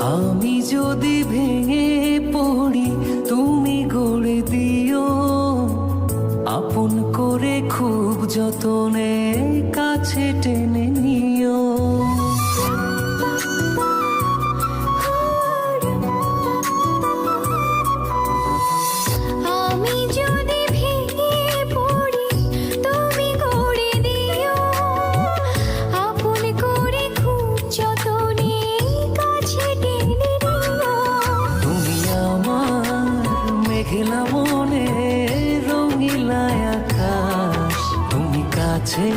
আমি যদি ভেঙে পড়ি তুমি গড়ে দিও, আপন করে খুব যতনে কাছে টেনে নিও। আমি যদি ভেঙে পড়ি তুমি গড়ে দিও, আপন করে খুব যতনে কাছে টেনে নিও। তুমি আমার মেঘলা মনে রঙিলা আকাশ, তুমি কাছে